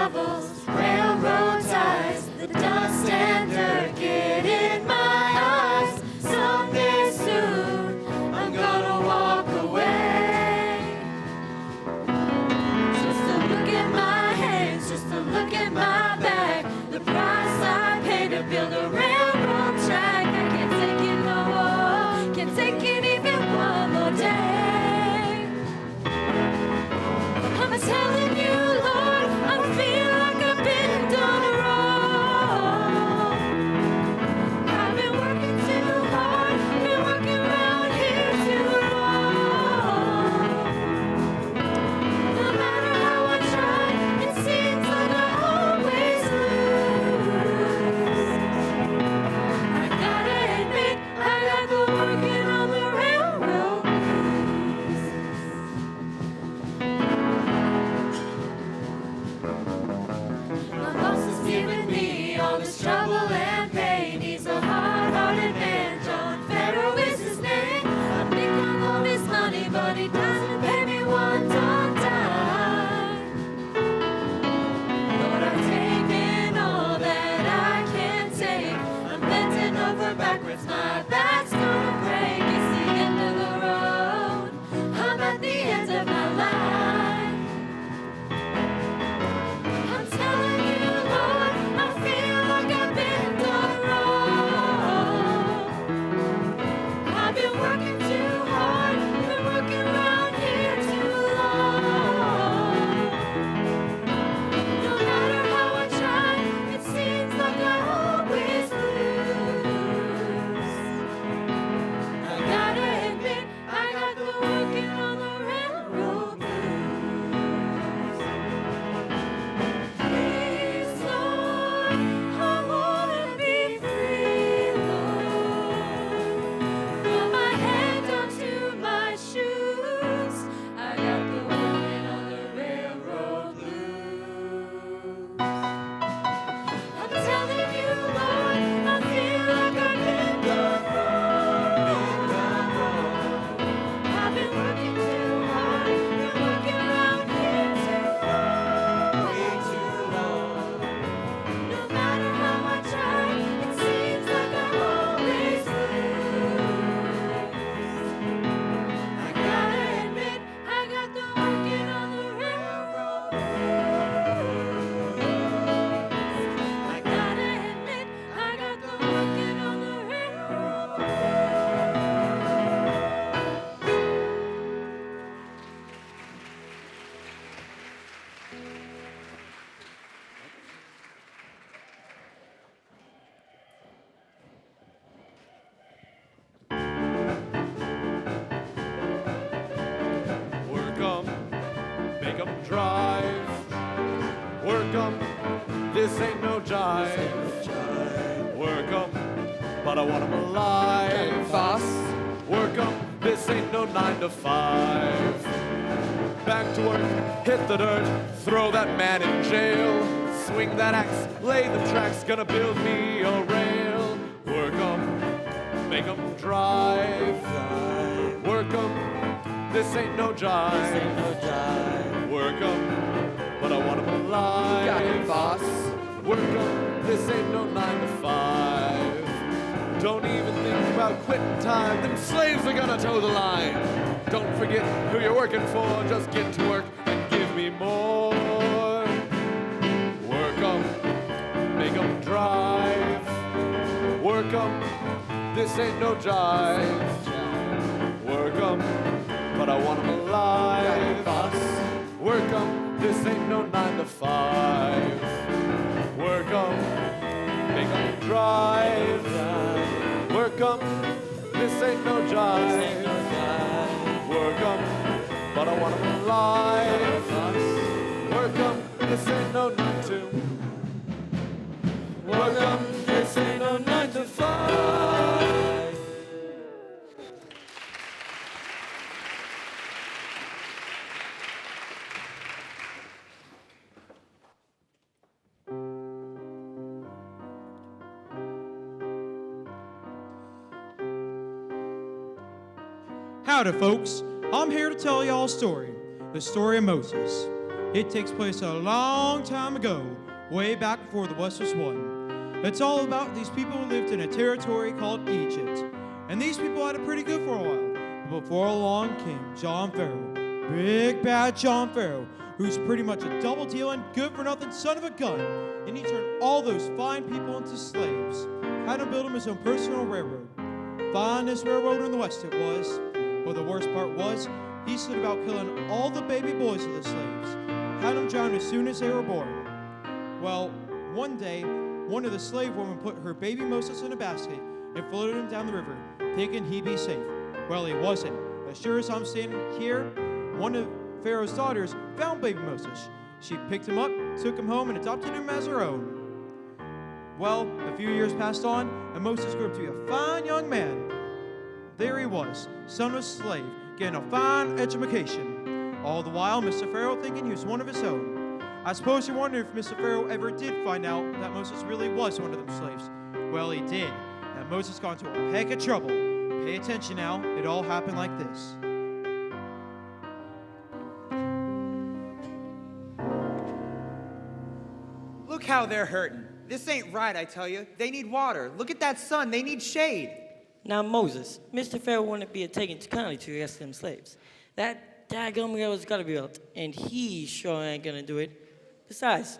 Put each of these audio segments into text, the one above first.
travels, railroad ties, the dust and dirt get in my eyes. Someday soon, I'm gonna walk away. Just to look at my hands, just to look at my back, the price I paid to build a railroad track. I can't take it no more, can't take it even one more day. I'm telling you, Lord, I feel like I've been done wrong. I've been working too hard, been working around here too long. No matter how I try, it seems like I always lose. I gotta admit, I got the working on the railroad blues. My boss is giving me all this trouble and pain. He's a hard-hearted man, John Pharaoh is his name. I think I owe his money, but he doesn't pay me one dime. Lord, I've taken all that I can take. I'm bending over backwards, my back's gonna break. It's the end of the road, I'm at the end of my line. I'm telling you, Lord, I feel like I've been done wrong. I've been working too hard, been working around here too long. No matter how I try, it seems like I always lose. I gotta admit, I got the working on the railroad blues. Please, Lord, I wanna be free, Lord. From my head down to my shoes, I got the working on the railroad blues. I'm telling you, Lord, I feel like I've been done wrong. I've been working too hard, been working around here too long. No matter how I try, it seems like I always lose. I gotta admit, I got the working on the railroad blues. I gotta admit, I got the working on the railroad Work 'em, make 'em drive. Work 'em, this ain't no jive. Work 'em, but I want 'em alive. Boss. Work 'em, this ain't no 9 to 5. Back to work, hit the dirt, throw that man in jail. Swing that axe, lay the tracks, gonna build me a rail. Work 'em, make 'em drive. Work 'em, this ain't no jive. Work 'em, but I want 'em alive. Got it, boss. Work 'em, this ain't no 9 to 5. Don't even think about quitting time, them slaves are gonna toe the line. Don't forget who you're working for, just get to work and give me more. Work 'em, make 'em drive. Work 'em, this ain't no jive. Work 'em, but I want 'em alive. Boss. Work 'em, this ain't no 9 to 5. Work 'em, make 'em drive. Work 'em, this ain't no jive. Work 'em, but I want 'em alive. Work 'em, this ain't no 9 to. Work 'em, this ain't no 9 to 5. Howdy, folks. I'm here to tell y'all a story, the story of Moses. It takes place a long time ago, way back before the West was won. It's all about these people who lived in a territory called Egypt. And these people had it pretty good for a while. But before long came John Pharaoh. Big bad John Pharaoh, who's pretty much a double-dealing, good-for-nothing son of a gun. And he turned all those fine people into slaves. Had him build him his own personal railroad. Finest railroad in the West it was. But the worst part was, he set about killing all the baby boys of the slaves. Had them drowned as soon as they were born. Well, one day, one of the slave women put her baby Moses in a basket and floated him down the river, thinking he'd be safe. Well, he wasn't. As sure as I'm standing here, one of Pharaoh's daughters found baby Moses. She picked him up, took him home, and adopted him as her own. Well, a few years passed on, and Moses grew up to be a fine young man. There he was, son of a slave, getting a fine education. All the while, Mr. Pharaoh thinking he was one of his own. I suppose you wonder if Mr. Pharaoh ever did find out that Moses really was one of them slaves. Well, he did, and Moses got into a peck of trouble. Pay attention now, it all happened like this. Look how they're hurting. This ain't right, I tell you. They need water. Look at that sun. They need shade. Now, Moses, Mr. Pharaoh wouldn't be taking too kindly to the rest of them slaves. That daggum railroad's gotta be built, and he sure ain't gonna do it. Besides,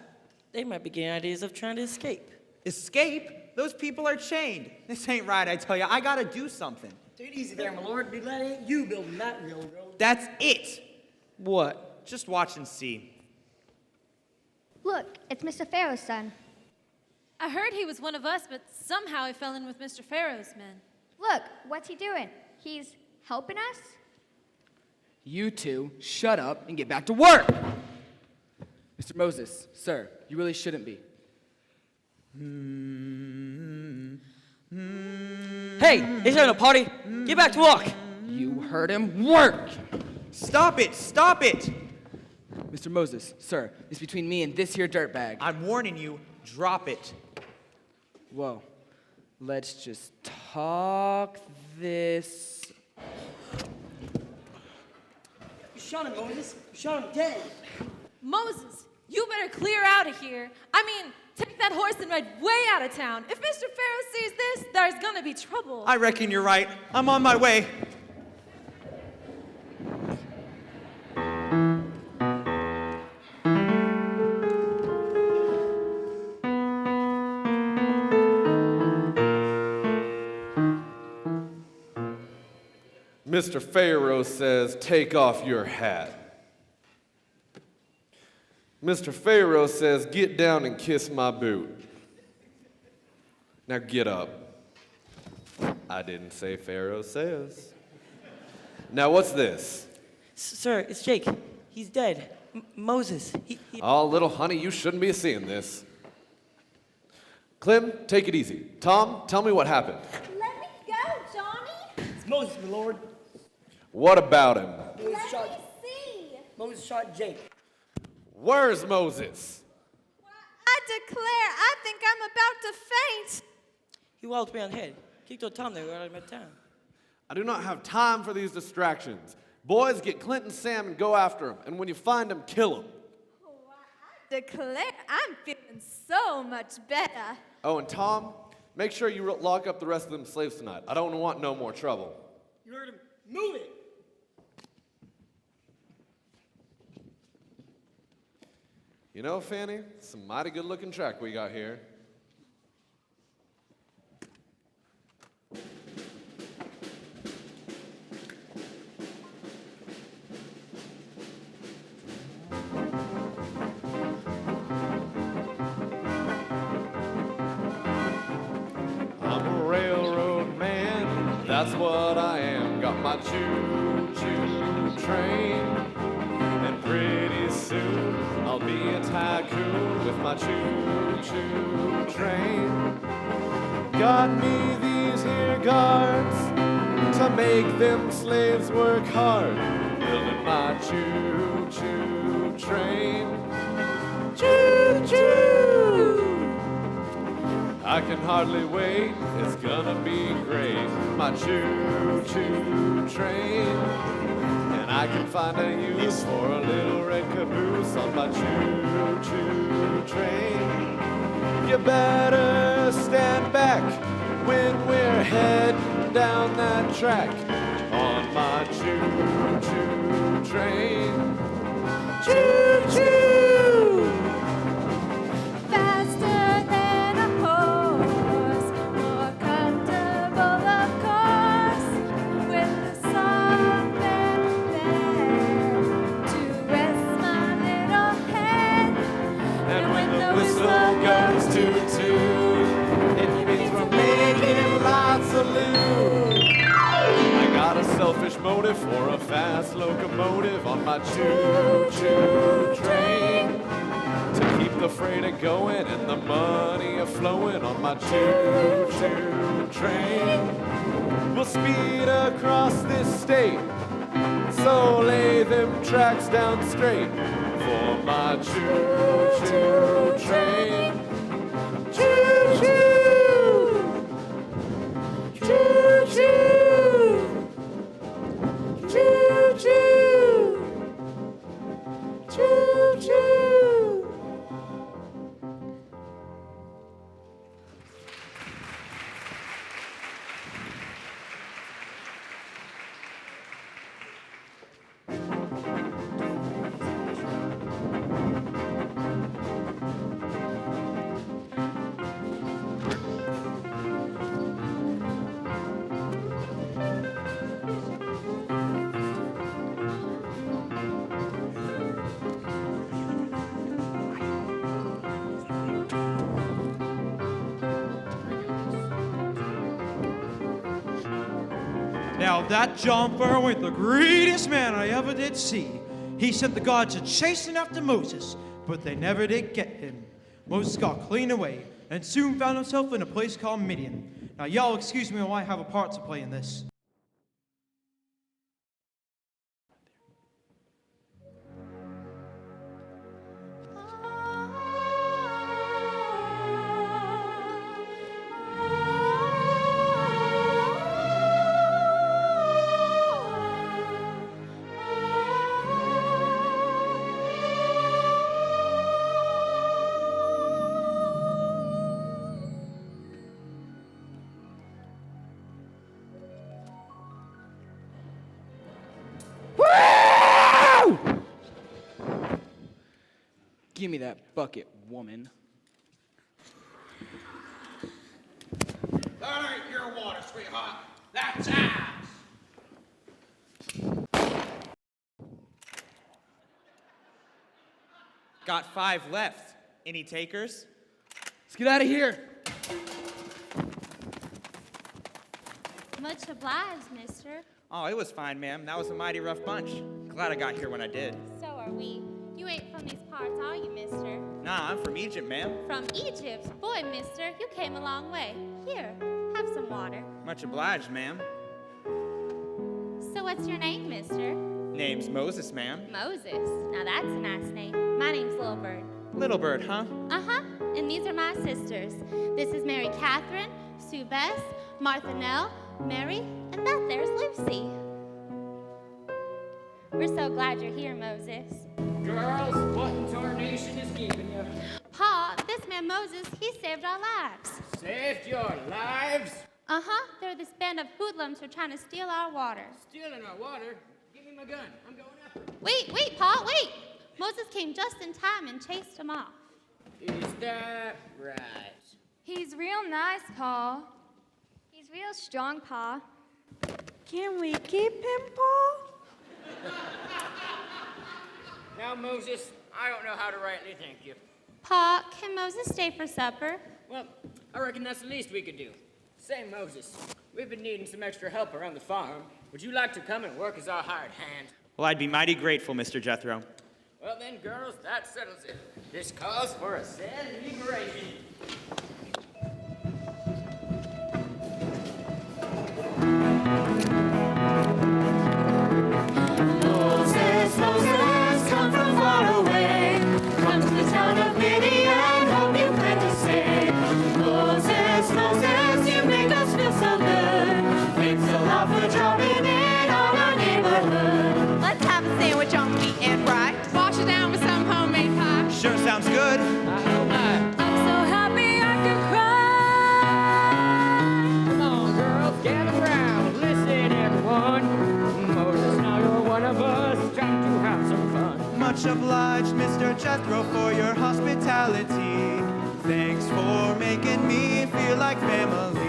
they might be getting ideas of trying to escape. Escape? Those people are chained. This ain't right, I tell you. I gotta do something. Take it easy there, my lord. That ain't you building that railroad. That's it. What? Just watch and see. Look, it's Mr. Pharaoh's son. I heard he was one of us, but somehow he fell in with Mr. Pharaoh's men. Look, what's he doing? He's helping us? You two, shut up and get back to work! Mr. Moses, sir, you really shouldn't be. Hey, he's having a party. Get back to work. You heard him. Work! Stop it! Stop it! Mr. Moses, sir, it's between me and this here dirtbag. I'm warning you. Drop it. Whoa. Let's just talk this. You shot him, Moses. You shot him dead. Moses, you better clear out of here. I mean, take that horse and ride way out of town. If Mr. Pharaoh sees this, there's gonna be trouble. I reckon you're right. I'm on my way. Mr. Pharaoh says, take off your hat. Mr. Pharaoh says, get down and kiss my boot. Now get up. I didn't say Pharaoh says. Now what's this? Sir, it's Jake. He's dead. Moses. He... Oh, little honey, you shouldn't be seeing this. Clem, take it easy. Tom, tell me what happened. Let me go, Johnny! It's Moses, my lord. What about him? Let me see! Moses shot Jake. Where's Moses? I declare, I think I'm about to faint. He walloped me on the head. Kicked old Tom there right out of my town. I do not have time for these distractions. Boys, get Clint and Sam and go after him. And when you find him, kill him. Oh, I declare, I'm feeling so much better. Oh, and Tom, make sure you lock up the rest of them slaves tonight. I don't want no more trouble. You heard him. Move it. You know, Fanny, it's a mighty good-looking track we got here. I'm a railroad man, that's what I am. Got my choo-choo train, and pretty soon I'll be a tycoon with my choo-choo train. Got me these here guards to make them slaves work hard, building my choo-choo train. Choo-choo! I can hardly wait, it's gonna be great. My choo-choo train, and I can find a use for a little red caboose on my choo-choo train. You better stand back when we're heading down that track on my choo-choo train. Choo-choo! Faster than a horse, more comfortable, of course, with the song there to rest my little head. And when the whistle goes toot-toot, it means we're making lots of loot. I got a selfish motive for a fast locomotive on my choo-choo train, to keep the freighter going and the money a-flowing on my choo-choo train. We'll speed across this state, so lay them tracks down straight for my choo-choo train. Choo-choo! Choo-choo! Choo-choo! Choo-choo! Now that John Pharaoh ain't the greatest man I ever did see. He sent the gods a chasing after Moses, but they never did get him. Moses got clean away and soon found himself in a place called Midian. Now y'all excuse me while I have a part to play in this. Give me that bucket, woman. That ain't your water, sweetheart. That's ours. Got 5 left. Any takers? Let's get out of here. Much obliged, mister. Oh, it was fine, ma'am. That was a mighty rough bunch. Glad I got here when I did. So are we. You ain't from these parts, are you, mister? Nah, I'm from Egypt, ma'am. From Egypt? Boy, mister, you came a long way. Here, have some water. Much obliged, ma'am. So what's your name, mister? Name's Moses, ma'am. Moses. Now that's a nice name. My name's Little Bird. Little Bird, huh? Uh-huh. And these are my sisters. This is Mary Catherine, Sue Bess, Martha Nell, Mary, and that there's Lucy. We're so glad you're here, Moses. Girls, what in tarnation is keeping you? Pa, this man Moses, he saved our lives. Saved your lives? Uh-huh. They're this band of hoodlums who are trying to steal our water. Stealing our water? Give me my gun. I'm going after them. Wait, Pa, wait! Moses came just in time and chased them off. Is that right? He's real nice, Pa. He's real strong, Pa. Can we keep him, Pa? Now, Moses, I don't know how to rightly thank you. Pa, can Moses stay for supper? Well, I reckon that's the least we could do. Say, Moses, we've been needing some extra help around the farm. Would you like to come and work as our hired hand? Well, I'd be mighty grateful, Mr. Jethro. Well then, girls, that settles it. This calls for a sad liberation. Moses, Moses, come from far away. Come to the town of Midian, hope you plan to stay. Moses, Moses, you make us feel so good. Thanks a lot for dropping in on our neighborhood. Let's have much obliged, Mr. Jethro, for your hospitality. Thanks for making me feel like family.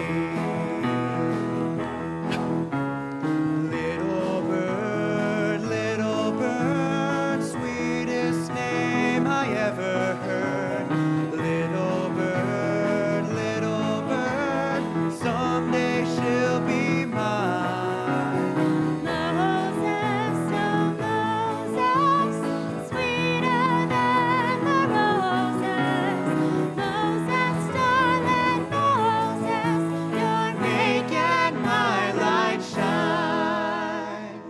Little bird, sweetest name I ever heard. Little bird, someday she'll be mine. Moses, oh Moses, sweeter than the roses. Moses, darling Moses, you're Making my light shine.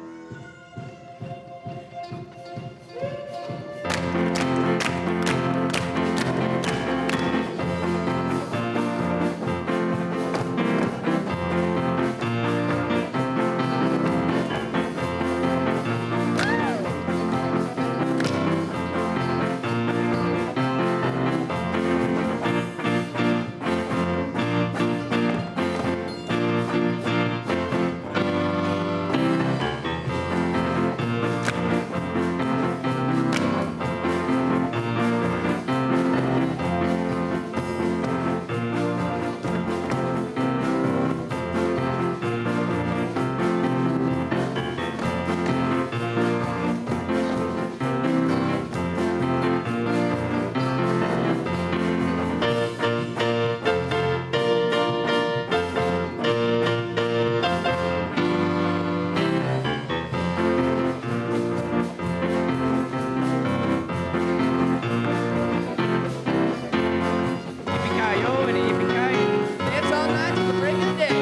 Yippee-ki-yo and a yippee-ki-yo. Dance all night till the break of day.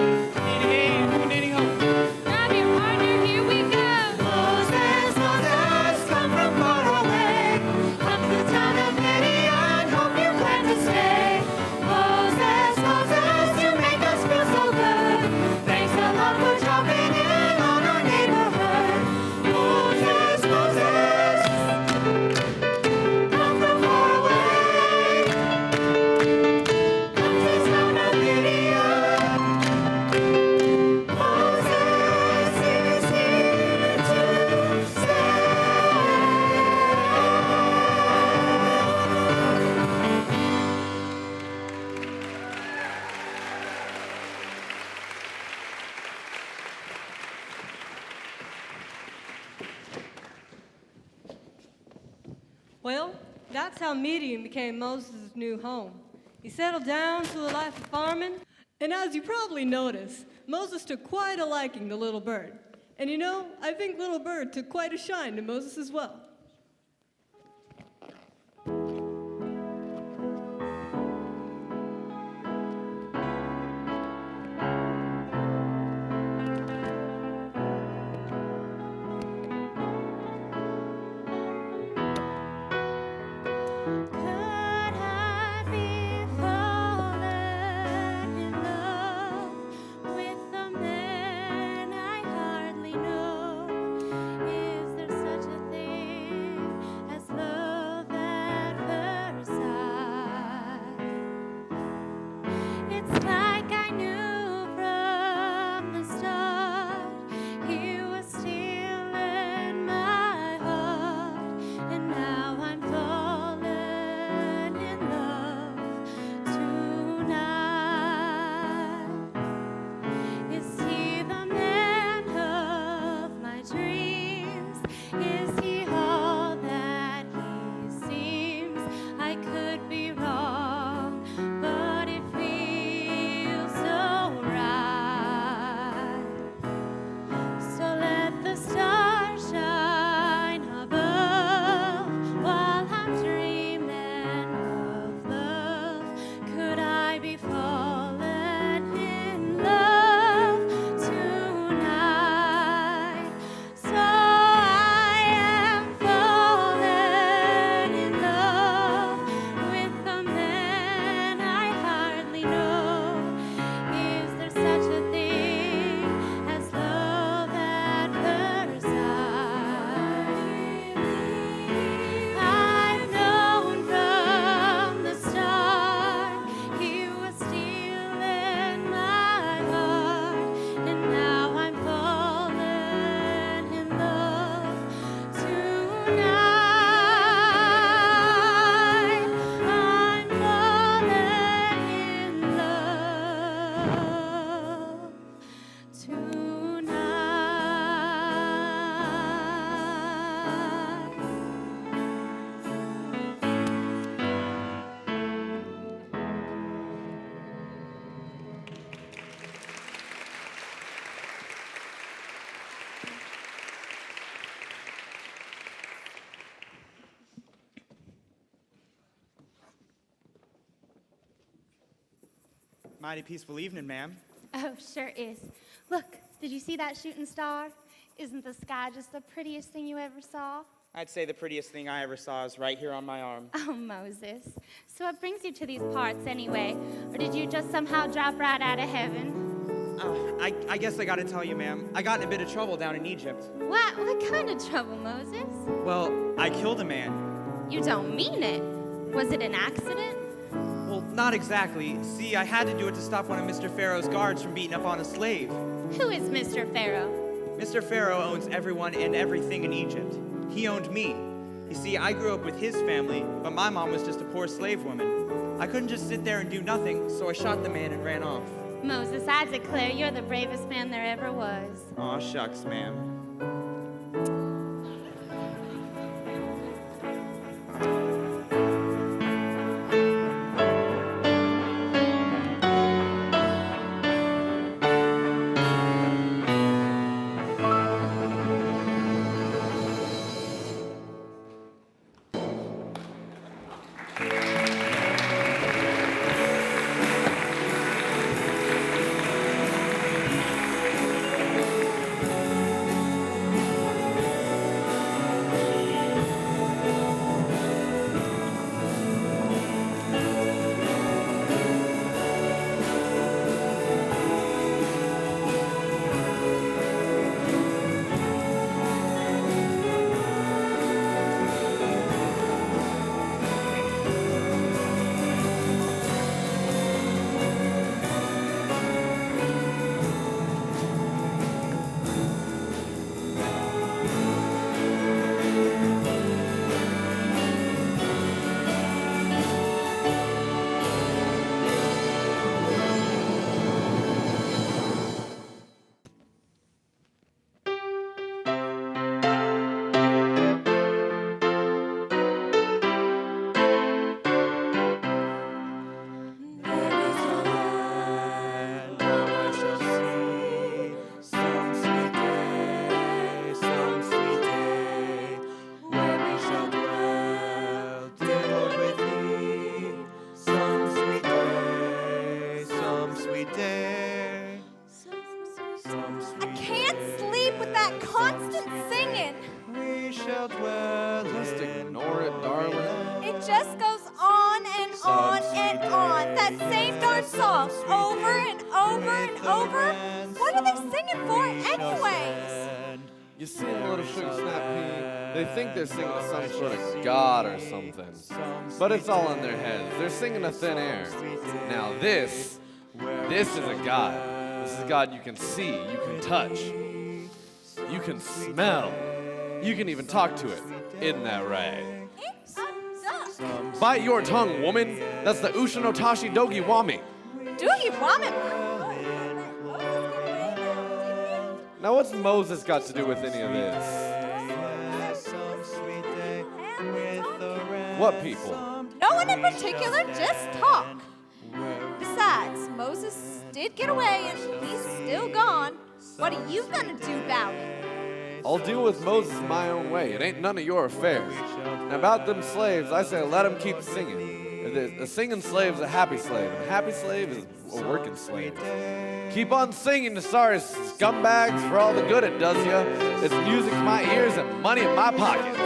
Grab your partner, here we go. Moses, Moses, come from far away. Come to the town of Midian, hope you plan to stay. Moses, Moses, you make us feel so good. Thanks a lot for dropping in on our neighborhood. Moses, Moses, come from far away. Come to the town of Midian. Moses is here to stay. Well, that's how Midian became Moses' new home. He settled down to a life of farming, and as you probably noticed, Moses took quite a liking to Little Bird. And you know, I think Little Bird took quite a shine to Moses as well. Could I be fallen in love with a man I hardly know? Is there such a thing Mighty peaceful evening, ma'am. Oh, sure is. Look, did you see that shooting star? Isn't the sky just the prettiest thing you ever saw? I'd say the prettiest thing I ever saw is right here on my arm. Oh, Moses. So what brings you to these parts anyway? Or did you just somehow drop right out of heaven? I guess I gotta tell you, ma'am, I got in a bit of trouble down in Egypt. What kind of trouble, Moses? Well, I killed a man. You don't mean it. Was it an accident? Well, not exactly. See, I had to do it to stop one of Mr. Pharaoh's guards from beating up on a slave. Who is Mr. Pharaoh? Mr. Pharaoh owns everyone and everything in Egypt. He owned me. You see, I grew up with his family, but my mom was just a poor slave woman. I couldn't just sit there and do nothing, so I shot the man and ran off. Moses, I declare you're the bravest man there ever was. Aw, shucks, ma'am. They're singing to some sort of god or something, but it's all in their heads. They're singing to thin air. Now this is a god. This is a god you can see, you can touch, you can smell, you can even talk to it. Isn't that right? It's a duck. Bite your tongue, woman. That's the Ushinotashi Dogi Wami. Dogi Wami? Now what's Moses got to do with any of this? What people? No one in particular, just talk. Besides, Moses did get away and he's still gone. What are you gonna do about it? I'll deal with Moses my own way. It ain't none of your affairs. Now about them slaves, I say let them keep singing. A singing slave's a happy slave, and a happy slave is a working slave. Keep on singing to sorry scumbags for all the good it does you. It's music to my ears and money in my pockets.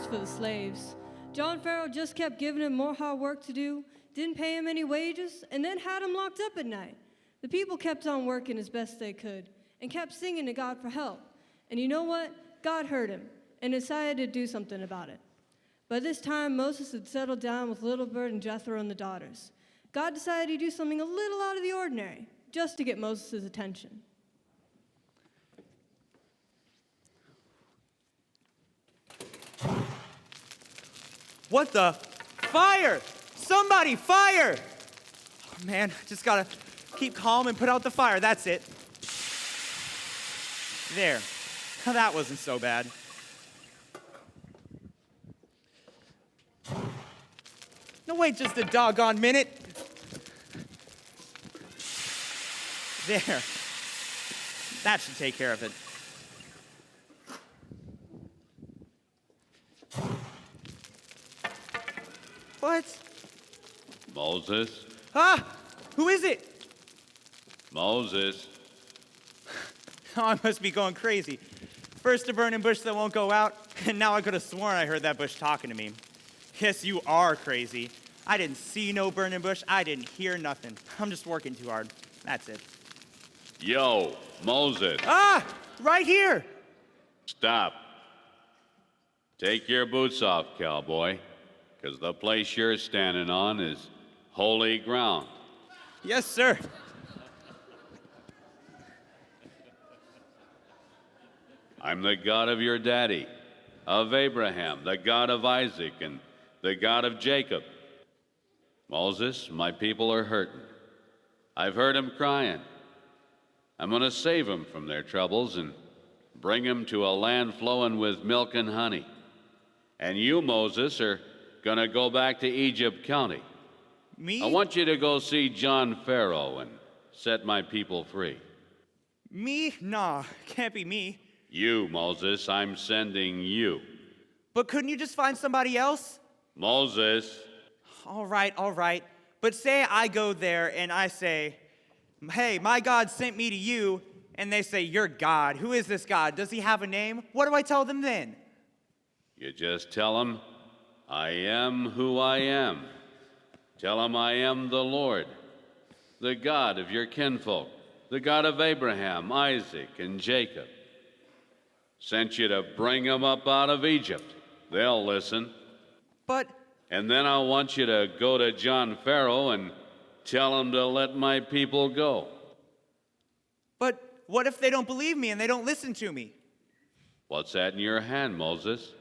worse for the slaves. John Pharaoh just kept giving him more hard work to do, didn't pay him any wages, and then had him locked up at night. The people kept on working as best they could and kept singing to God for help. And you know what? God heard him and decided to do something about it. By this time, Moses had settled down with Little Bird and Jethro and the daughters. God decided to do something a little out of the ordinary, just to get Moses' attention. What the? Fire! Somebody, fire! Oh, man, just gotta keep calm and put out the fire. That's it. There. Now that wasn't so bad. No, wait just a doggone minute. There. That should take care of it. What? Moses? Ah! Who is it? Moses? Oh, I must be going crazy. First a burning bush that won't go out, and now I could have sworn I heard that bush talking to me. Yes, you are crazy. I didn't see no burning bush. I didn't hear nothing. I'm just working too hard. That's it. Yo, Moses. Ah! Right here! Stop. Take your boots off, cowboy, because the place you're standing on is holy ground. Yes, sir. I'm the God of your daddy, of Abraham, the God of Isaac, and the God of Jacob. Moses, my people are hurting. I've heard them crying. I'm going to save them from their troubles and bring them to a land flowing with milk and honey. And you, Moses, are going to go back to Egypt County. Me? I want you to go see John Pharaoh and set my people free. Me? Nah, can't be me. You, Moses, I'm sending you. But couldn't you just find somebody else? Moses. All right. But say I go there and I say, hey, my God sent me to you, and they say, you're God. Who is this God? Does he have a name? What do I tell them then? You just tell them, I am who I am. Tell them I am the Lord, the God of your kinfolk, the God of Abraham, Isaac, and Jacob. Sent you to bring them up out of Egypt. They'll listen. But... And then I want you to go to John Pharaoh and tell him to let my people go. But what if they don't believe me and they don't listen to me? What's that in your hand, Moses?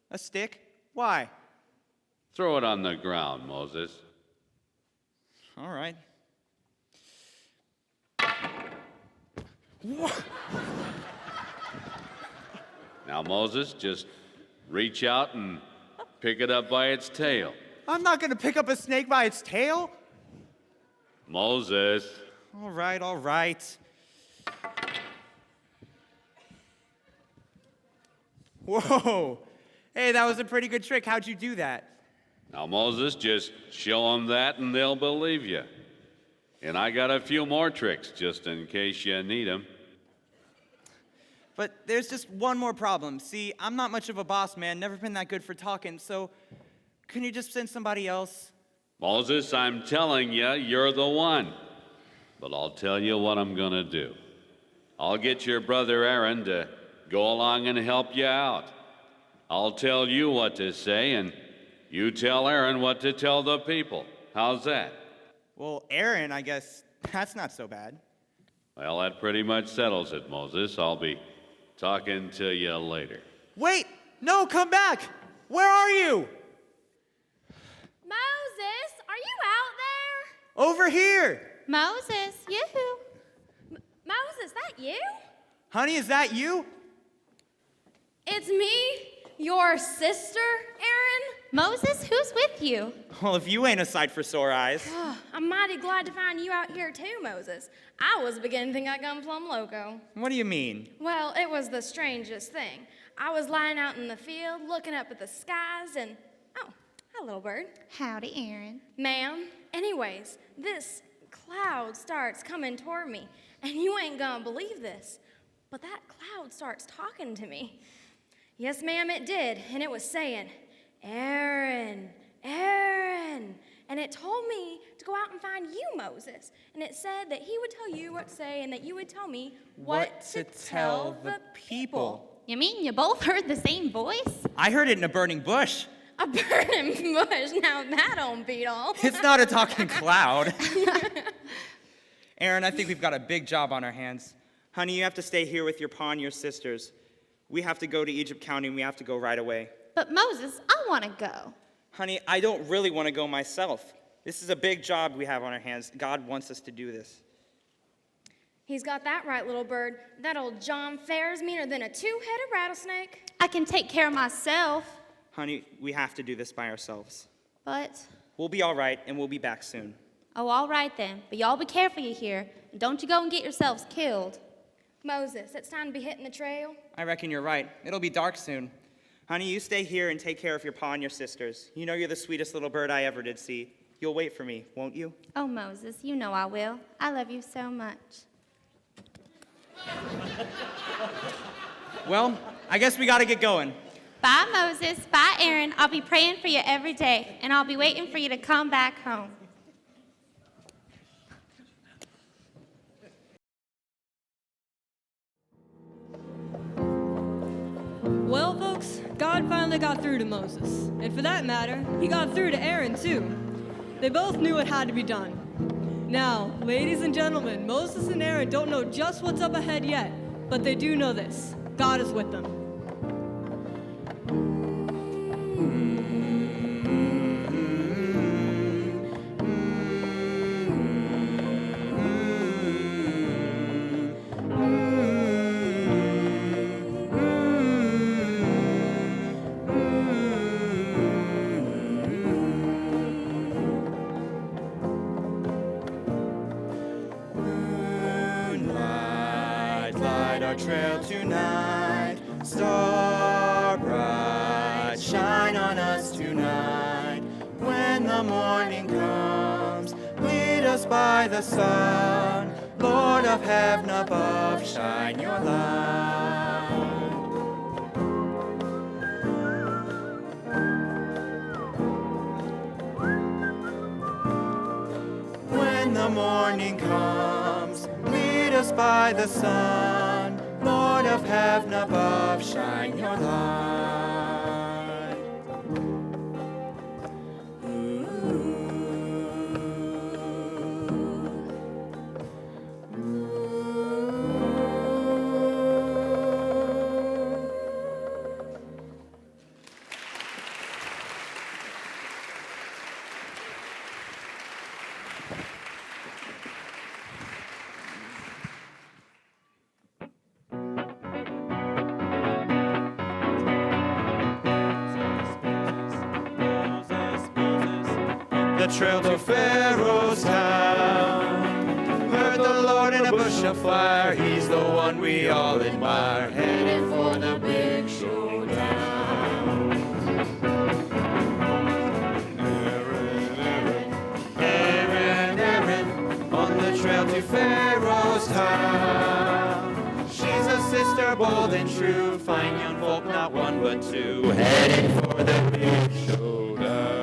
A stick? Why? Throw it on the ground, Moses. All right. Now, Moses, just reach out and pick it up by its tail. I'm not going to pick up a snake by its tail. Moses. All right. Whoa. Hey, that was a pretty good trick. How'd you do that? Now, Moses, just show them that and they'll believe you. And I got a few more tricks just in case you need them. But there's just one more problem. See, I'm not much of a boss man, never been that good for talking, so can you just send somebody else? Moses, I'm telling you, you're the one. But I'll tell you what I'm going to do. I'll get your brother Aaron to go along and help you out. I'll tell you what to say, and you tell Aaron what to tell the people. How's that? Well, Aaron, I guess, that's not so bad. Well, that pretty much settles it, Moses. I'll be talking to you later. Wait! No, come back! Where are you? Moses, are you out there? Over here! Moses, Moses, that you? Honey, is that you? It's me, your sister, Aaron. Moses, who's with you? Well, if you ain't a sight for sore eyes. I'm mighty glad to find you out here too, Moses. I was beginning to think I gone plumb loco. What do you mean? Well, it was the strangest thing. I was lying out in the field, looking up at the skies, and oh, hi, little bird. Howdy, Aaron. Ma'am. Anyways, this cloud starts coming toward me, and you ain't gonna believe this, but that cloud starts talking to me. Yes, ma'am, it did. And it was saying, Aaron, Aaron. And it told me to go out and find you, Moses. And it said that he would tell you what to say and that you would tell me what to tell the people. You mean you both heard the same voice? I heard it in a burning bush. A burning bush? Now that don't beat all. It's not a talking cloud. Aaron, I think we've got a big job on our hands. Honey, you have to stay here with your pa and your sisters. We have to go to Egypt County, and we have to go right away. But Moses, I want to go. Honey, I don't really want to go myself. This is a big job we have on our hands. God wants us to do this. He's got that right, little bird. That old John Fair's meaner than a two-headed rattlesnake. I can take care of myself. Honey, we have to do this by ourselves. But, We'll be all right, and we'll be back soon. oh, all right then. But y'all be careful you here. And don't you go and get yourselves killed. Moses, it's time to be hitting the trail. I reckon you're right. It'll be dark soon. Honey, you stay here and take care of your pa and your sisters. You know you're the sweetest little bird I ever did see. You'll wait for me, won't you? Oh, Moses, you know I will. I love you so much. Well, I guess we gotta get going. Bye, Moses. Bye, Aaron. I'll be praying for you every day, and I'll be waiting for you to come back home. Well, folks, God finally got through to Moses. And for that matter, he got through to Aaron, too. They both knew it had to be done. Now, ladies and gentlemen, Moses and Aaron don't know just what's up ahead yet, but they do know this. God is with them. Trail tonight, star bright, shine on us tonight. When the morning comes, lead us by the sun. Lord of heaven above, shine your light. When the morning comes, lead us by the sun. Lord of heaven above, shine your light. The trail to Pharaoh's town. Heard the Lord in a bush of fire. He's the one we all admire. Headed for the big showdown. Aaron, Aaron, on the trail to Pharaoh's town. She's a sister bold and true. Fine young folk, not one but two. Headed for the big showdown.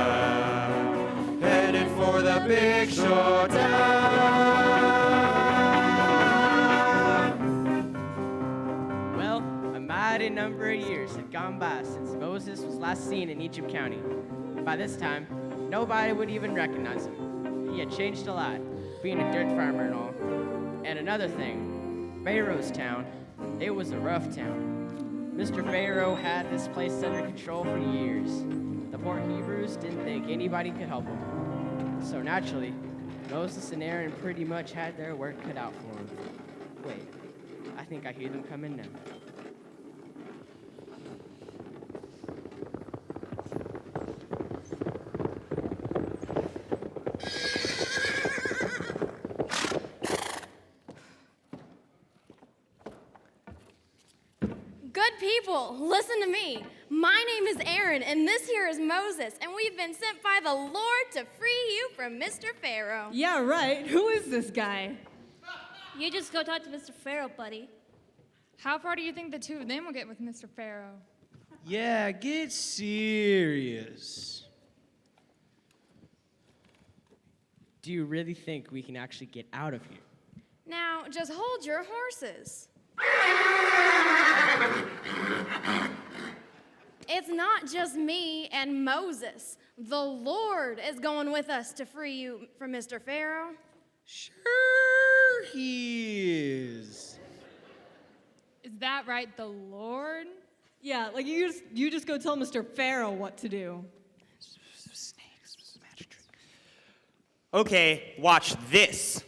Showdown, headed for the big showdown. Well, a mighty number of years had gone by since Moses was last seen in Egypt County. By this time, nobody would even recognize him. He had changed a lot, being a dirt farmer and all. And another thing, Pharaoh's town, it was a rough town. Mr. Pharaoh had this place under control for years. The poor Hebrews didn't think anybody could help them. So naturally, Moses and Aaron pretty much had their work cut out for them. Wait, I think I hear them coming now. Good people, listen to me. My name is Aaron, and this here is Moses, and we've been sent by the Lord to free you from Mr. Pharaoh. Yeah, right. Who is this guy? You just go talk to Mr. Pharaoh, buddy. How far do you think the two of them will get with Mr. Pharaoh? Yeah, get serious. Do you really think we can actually get out of here? Now, just hold your horses. It's not just me and Moses. The Lord is going with us to free you from Mr. Pharaoh. Sure he is. Is that right, the Lord? Yeah, like you just go tell Mr. Pharaoh what to do. Okay, watch this.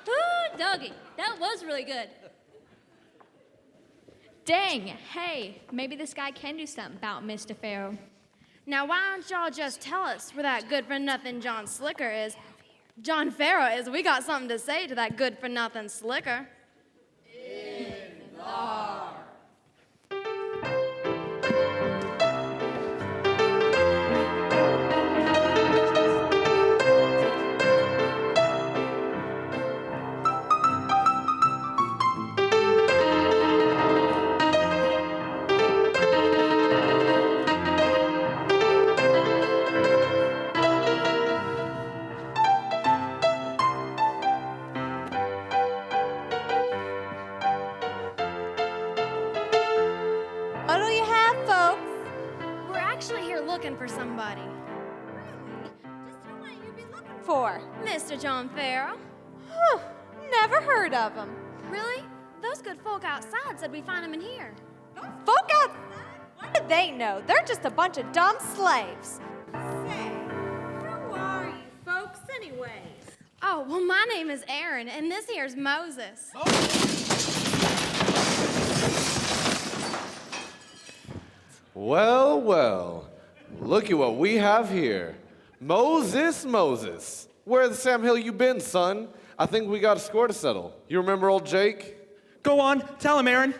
Ooh, doggy, that was really good. Dang, hey, maybe this guy can do something about Mr. Pharaoh. Now, why don't y'all just tell us where that good-for-nothing John Slicker is? John Pharaoh is. We got something to say to that good-for-nothing Slicker. What'll you have, folks? We're actually here looking for somebody. Just who might you be looking for? Mr. John Pharaoh. Whew, never heard of him. Really? Those good folk outside said we find him in here. Folk outside? What do they know? They're just a bunch of dumb slaves. Say, who are you folks anyways? Oh, well, my name is Aaron, and this here's Moses. Well, well, look at what we have here. Moses, Moses. Where the Sam Hill you been, son? I think we got a score to settle. You remember old Jake? Go on, tell him, Aaron.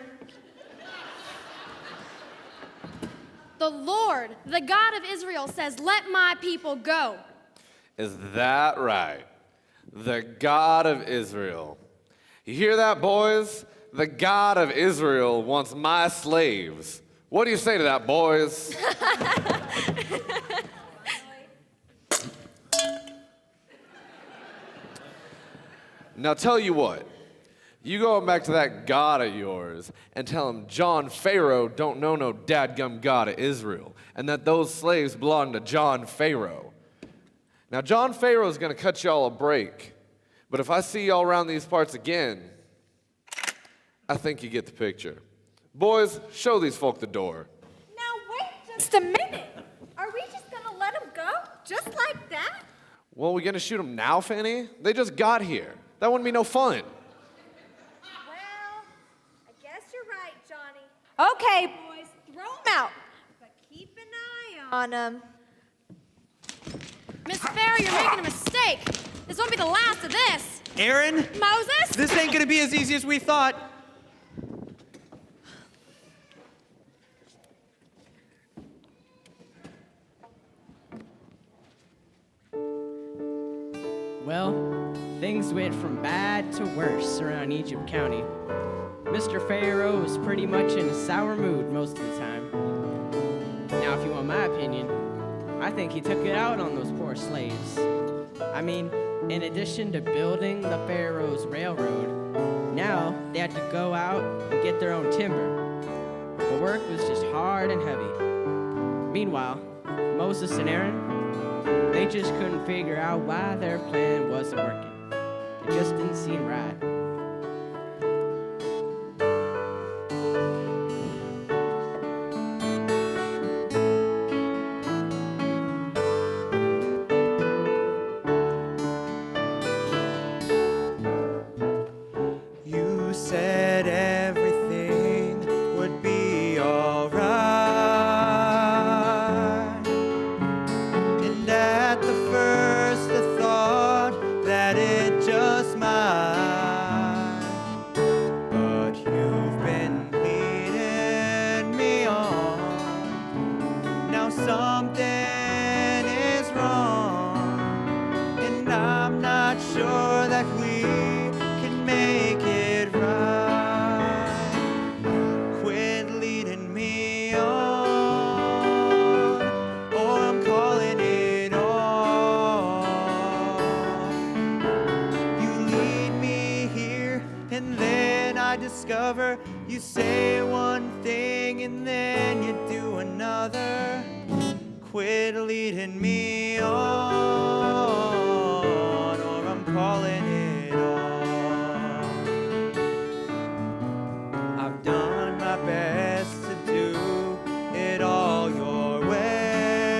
The Lord, the God of Israel, says, "Let my people go." Is that right? The God of Israel. You hear that, boys? The God of Israel wants my slaves. What do you say to that, boys? Now tell you what, you go back to that God of yours and tell him John Pharaoh don't know no dadgum God of Israel, and that those slaves belong to John Pharaoh. Now John Pharaoh's gonna cut y'all a break, but if I see y'all around these parts again, I think you get the picture. Boys, show these folk the door. Now wait just a minute. Are we just gonna let them go? Just like that? Well, we gonna shoot them now, Fanny? They just got here. That wouldn't be no fun. Well, I guess you're right, Johnny. Okay, boys, throw them out. But keep an eye on them. Miss Pharaoh, you're making a mistake. This won't be the last of this. Aaron? Moses? This ain't gonna be as easy as we thought. Well, things went from bad to worse around Egypt County. Mr. Pharaoh was pretty much in a sour mood most of the time. Now, if you want my opinion, I think he took it out on those poor slaves. I mean, in addition to building the Pharaoh's railroad, now they had to go out and get their own timber. The work was just hard and heavy. Meanwhile, Moses and Aaron, they just couldn't figure out why their plan wasn't working. It just didn't seem right. You said everything would be alright. And at the first I thought that it just might. But you've been leading me on. And then I discover you say one thing and then you do another. Quit leading me on, or I'm calling it off. I've done my best to do it all your way,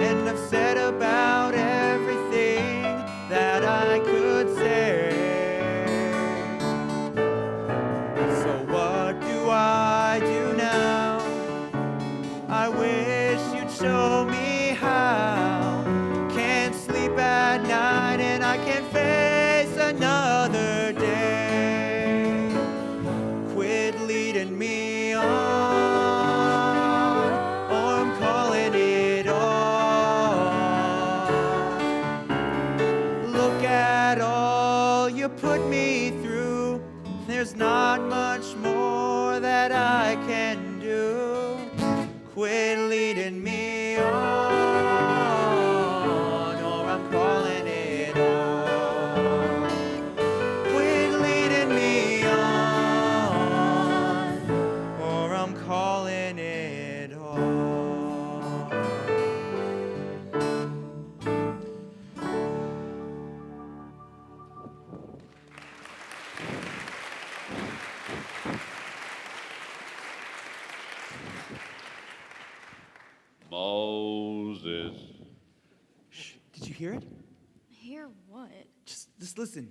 and I've said about everything that I could say. So what do I do now? I wish you'd show me how. Can't sleep at night and I can't face another day. Quit leading me on, or I'm calling it off. Look at all you put me through. There's not much more that I can do. Quit leading me on, or I'm calling it off. Quit leading me on, or I'm calling it off. Moses. Shh, did you hear it? Hear what? Just listen.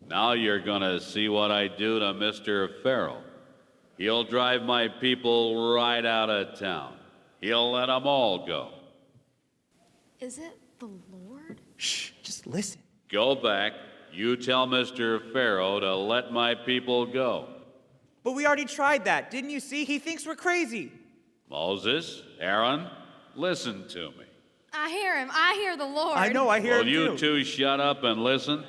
Now you're gonna see what I do to Mr. Pharaoh. He'll drive my people right out of town. He'll let them all go. Is it the Lord? Shh, just listen. Go back. You tell Mr. Pharaoh to let my people go. But we already tried that. Didn't you see? He thinks we're crazy. Moses, Aaron, listen to me. I hear him. I hear the Lord. I know, I hear Will him you too. two shut up and listen?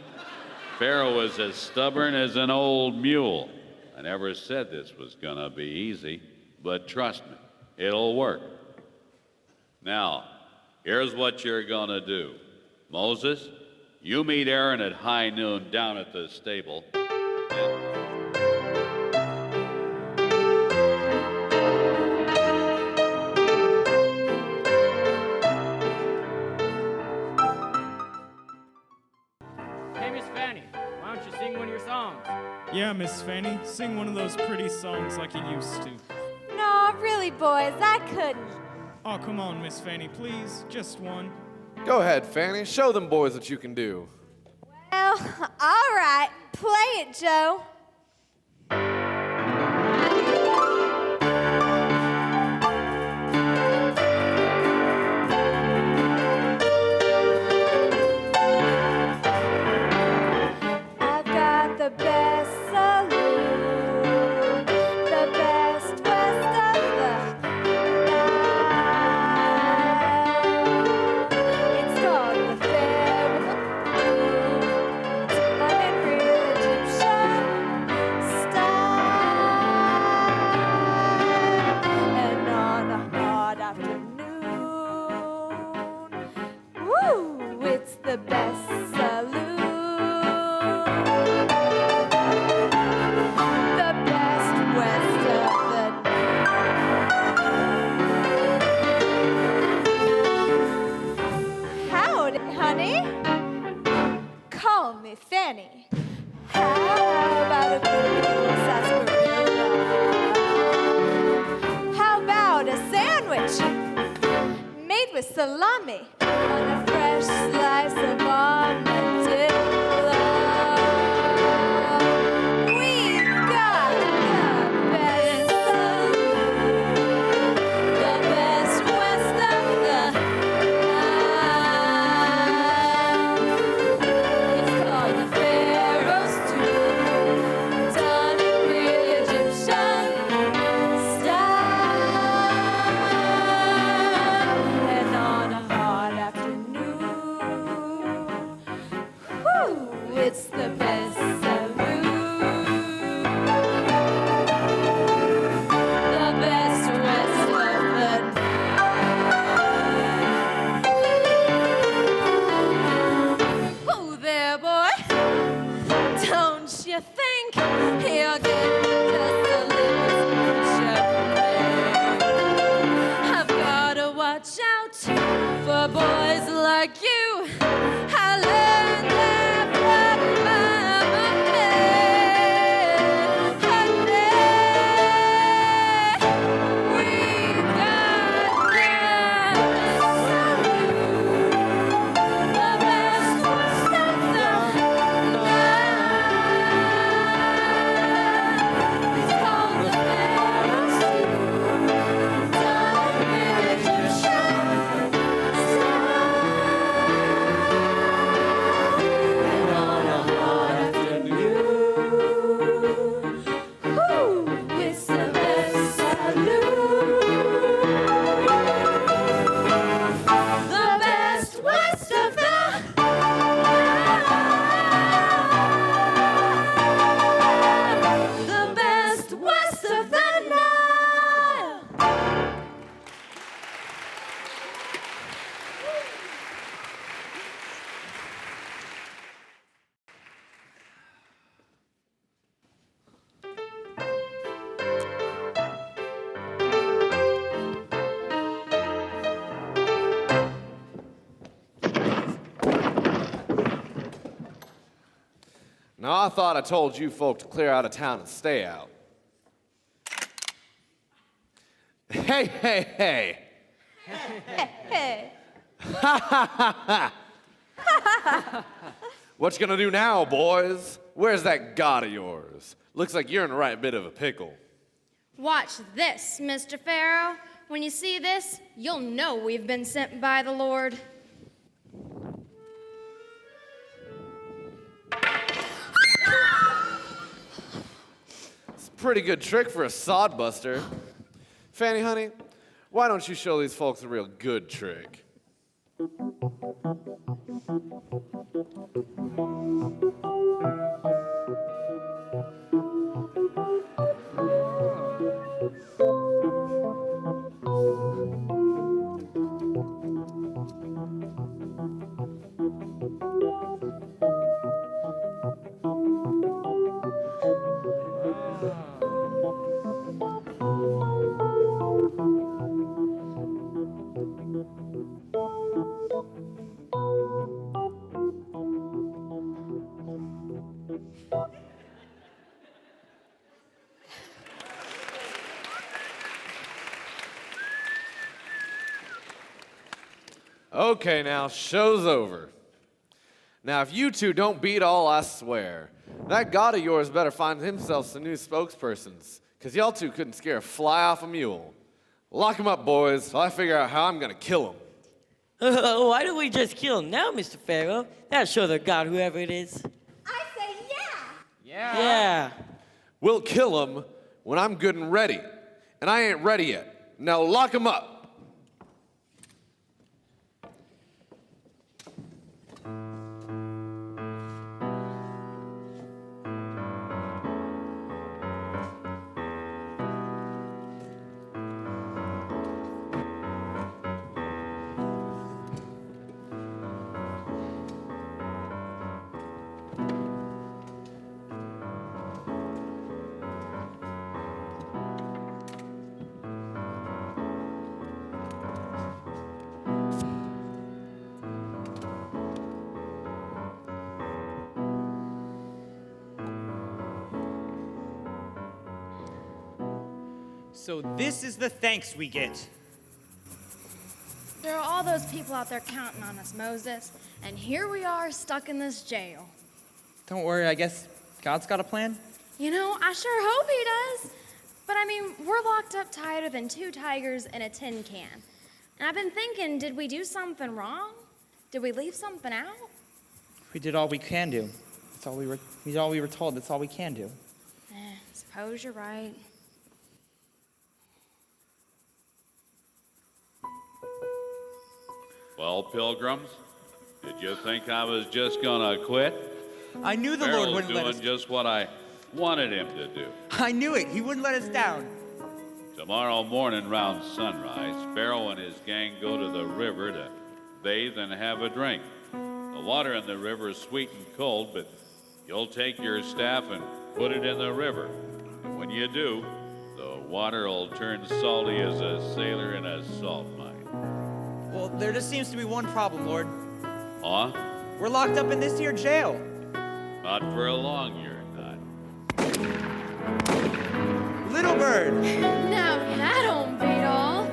Pharaoh is as stubborn as an old mule. I never said this was gonna be easy, but trust me, it'll work. Now, here's what you're gonna do. Moses, you meet Aaron at high noon down at the stable. Hey, Miss Fanny, why don't you sing one of your songs? Yeah, Miss Fanny, sing one of those pretty songs like you used to. No, really, boys, I couldn't. Oh, come on, Miss Fanny, please. Just one. Go ahead, Fanny. Show them boys what you can do. Well, all right. Play it, Joe. I've got the best saloon, the best west of the Nile. It's called the Pharaoh, done in real Egyptian style. And on a hot afternoon, woo, it's the best saloon. The best west of the Nile. Howdy, honey. Call me Fanny. How about a good sarsaparilla? How about a sandwich made with salami on a fresh slice of armadillo? We've got the best saloon, the best west of the Nile. It's called the Pharaoh's Tomb, done in real Egyptian style. And on a hot afternoon, woo, it's the best saloon, the best west of the Nile. Whoa there, boy. you think he'll get just a little champagne? I've gotta watch out for boys like you. I learned that from Mama May. Honey, we got the best stuff that it's called the best. It's the best salute. The best west of the The best west of the Nile. Now, I thought I told you folk to clear out of town and stay out. Hey, hey, hey! Hey. What you gonna do now, boys? Where's that god of yours? Looks like you're in the right bit of a pickle. Watch this, Mr. Pharaoh. When you see this, you'll know we've been sent by the Lord. It's a pretty good trick for a sodbuster. Fanny, honey, why don't you show these folks a real good trick? Okay, now, show's over. Now, if you two don't beat all, I swear, that god of yours better find himself some new spokespersons, because y'all two couldn't scare a fly off a mule. Lock him up, boys, while I figure out how I'm going to kill him. Why don't we just kill him now, Mr. Pharaoh? That'll show the god whoever it is. I say yeah. Yeah. We'll kill him when I'm good and ready, and I ain't ready yet. Now, lock him up. So this is the thanks we get. There are all those people out there counting on us, Moses, and here we are stuck in this jail. Don't worry, I guess God's got a plan. You know, I sure hope he does. But I mean, we're locked up tighter than two tigers in a tin can. And I've been thinking, did we do something wrong? Did we leave something out? We did all we can do. That's all we were told. That's all we can do. Suppose you're right. Well, pilgrims, did you think I was just gonna quit? I knew the Pharaoh's Lord wouldn't let us. doing just what I wanted him to do. I knew it. He wouldn't let us down. Tomorrow morning round sunrise, Pharaoh and his gang go to the river to bathe and have a drink. The water in the river is sweet and cold, but You'll take your staff and put it in the river. And when you do, the water will turn salty as a sailor in a salt mine. Well, there just seems to be one problem, Lord. Huh? We're locked up in this here jail. Not for a long you're not. Little bird. Now that don't beat all.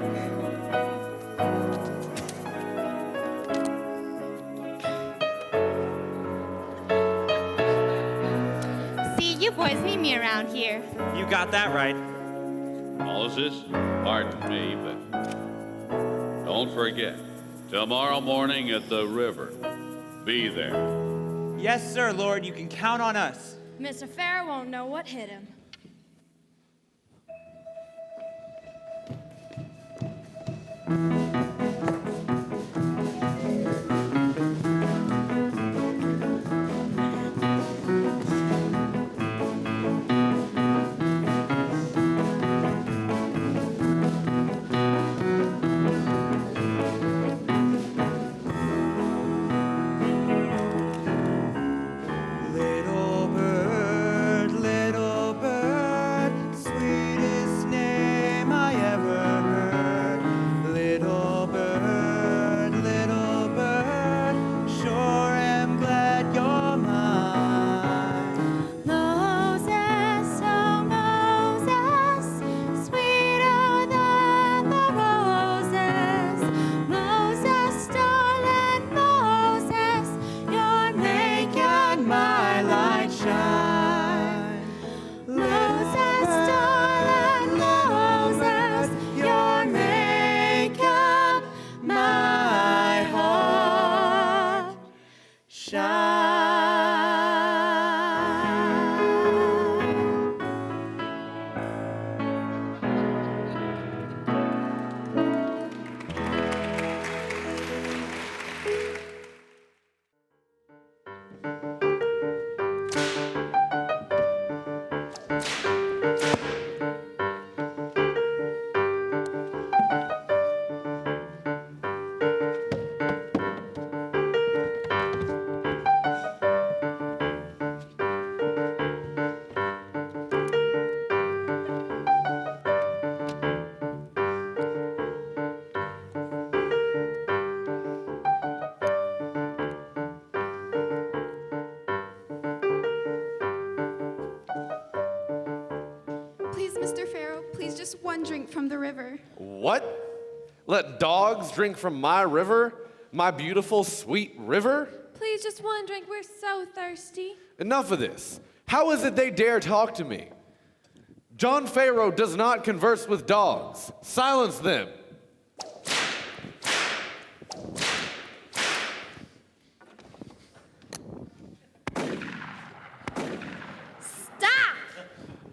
See, you boys need me around here. You got that right. Moses, pardon me, but don't forget, tomorrow morning at the river, be there. Yes, sir, Lord, you can count on us. Mr. Pharaoh won't know what hit him. Little bird, sweetest name I ever heard. Little bird, sure am glad you're mine. Moses, oh Moses, sweeter than the roses. Moses, darling Moses, you're making my light shine. Moses, darling Moses, you're making my heart shine. Please, Mr. Pharaoh, please just one drink from the river. What? Let dogs drink from my river? My beautiful, sweet river? Please just one drink. We're so thirsty. Enough of this. How is it they dare talk to me? John Pharaoh does not converse with dogs. Silence them. Stop!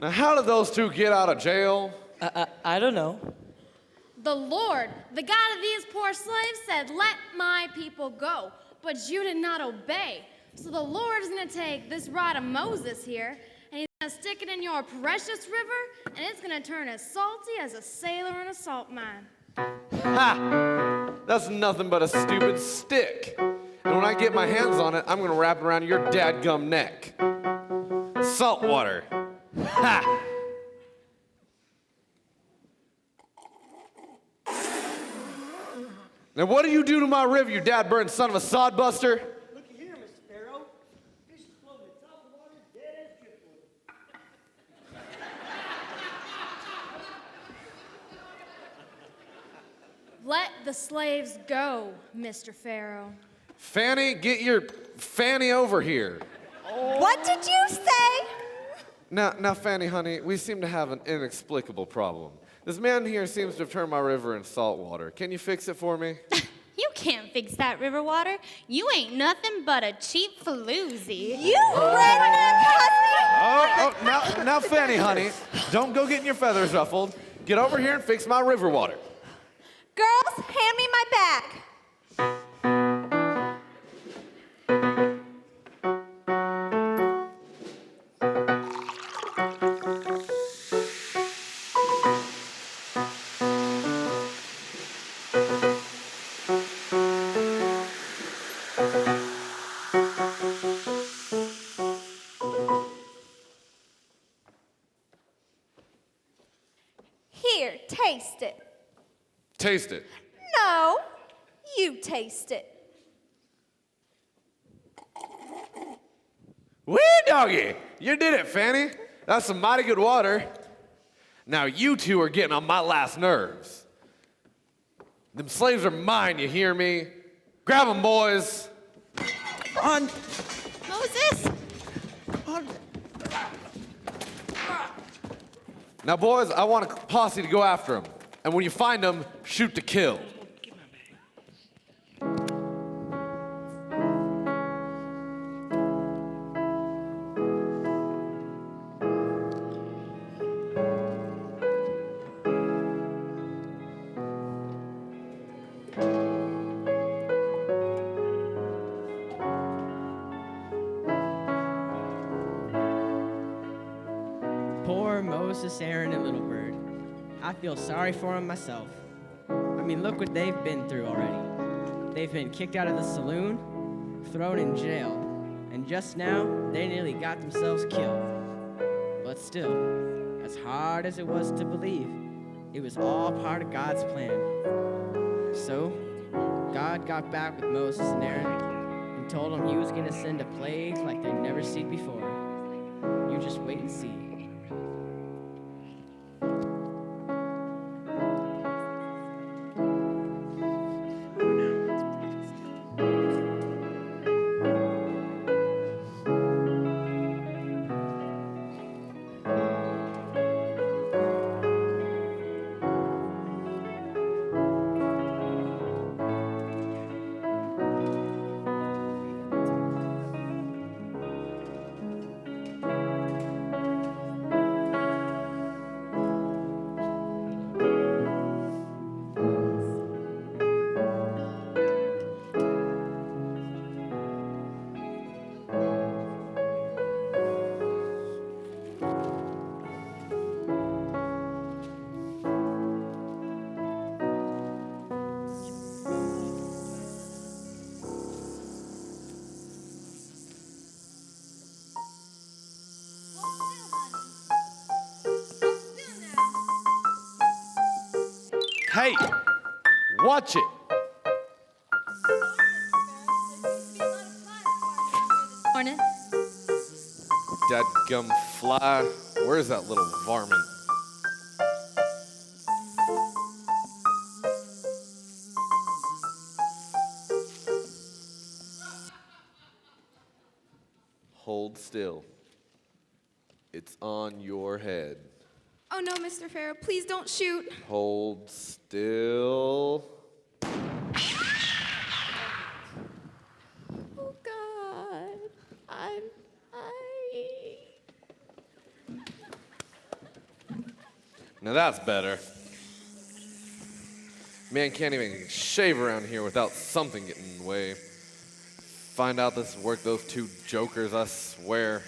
Now, how did those two get out of jail? I don't know. The Lord, the God of these poor slaves, said, "Let my people go." But you did not obey. So the Lord is going to take this rod of Moses here, and he's going to stick it in your precious river, and it's going to turn as salty as a sailor in a salt mine. Ha! That's nothing but a stupid stick. And when I get my hands on it, I'm gonna wrap it around your dadgum neck. Salt water. Ha! Now what do you do to my river, you dad-burned son of a sodbuster? Looky here, Mr. Pharaoh. Fish is floating at top of the water, dead as driftwood. Let the slaves go, Mr. Pharaoh. Fanny, get your Fanny over here. What did you say? Now, Fanny, honey, we seem to have an inexplicable problem. This man here seems to have turned my river into salt water. Can you fix it for me? You can't fix that river water. You ain't nothing but a cheap floozy. You redneck hussy! Now, Fanny, honey, don't go getting your feathers ruffled. Get over here and fix my river water. Girls, hand me my bag. taste it. Taste it. No, you taste it. Wee doggy! You did it, Fanny. That's some mighty good water. Now you two are getting on my last nerves. Them slaves are mine, you hear me? Grab them, boys. On. Moses! Now, boys, I want a posse to go after them. And when you find them, shoot to kill. Poor Moses, Aaron, and Little Bird. I feel sorry for them myself. I mean, look what they've been through already. They've been kicked out of the saloon, thrown in jail, and just now, they nearly got themselves killed. But still, as hard as it was to believe, it was all part of God's plan. So, God got back with Moses and Aaron and told them he was going to send a plague like they'd never seen before. You just wait and see. Hey, watch it. Morning. Dadgum fly. Where's that little varmint? Hold still. It's on your head. Oh no, Mr. Pharaoh, please don't shoot. Hold still. Oh God, I. Now that's better. Man can't even shave around here without something getting in the way. Find out this work, those two jokers, I swear.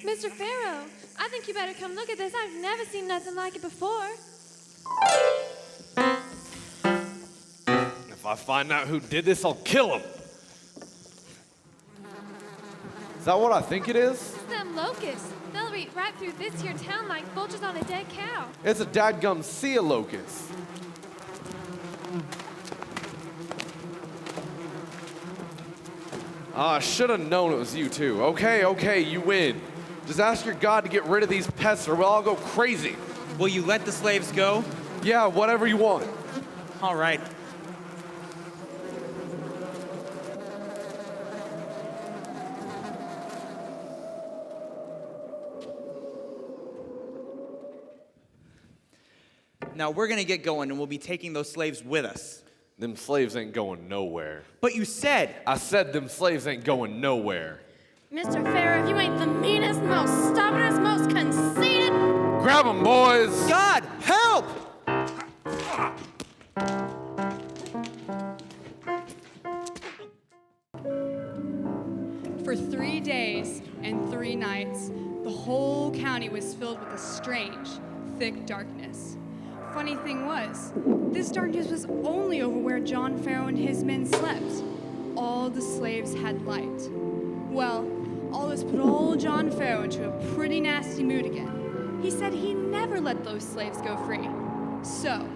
Mr. Pharaoh, I think you better come look at this. I've never seen nothing like it before. If I find out who did this, I'll kill him. Is that what I think it is? It's them locusts. They'll eat right through this here town like vultures on a dead cow. It's a dadgum sea locust. I should have known it was you two. Okay, you win. Just ask your God to get rid of these pests or we'll all go crazy. Will you let the slaves go? Yeah, whatever you want. All right. Now we're gonna get going and we'll be taking those slaves with us. Them slaves ain't going nowhere. But you said. I said them slaves ain't going nowhere. Mr. Pharaoh, if you ain't the meanest, most stubbornest, most conceited. Grab them, boys! God, help! For 3 days and 3 nights, the whole county was filled with a strange, thick darkness. Funny thing was, this darkness was only over where John Pharaoh and his men slept. All the slaves had light. Well, all this put old John Pharaoh into a pretty nasty mood again. He said he never let those slaves go free. So,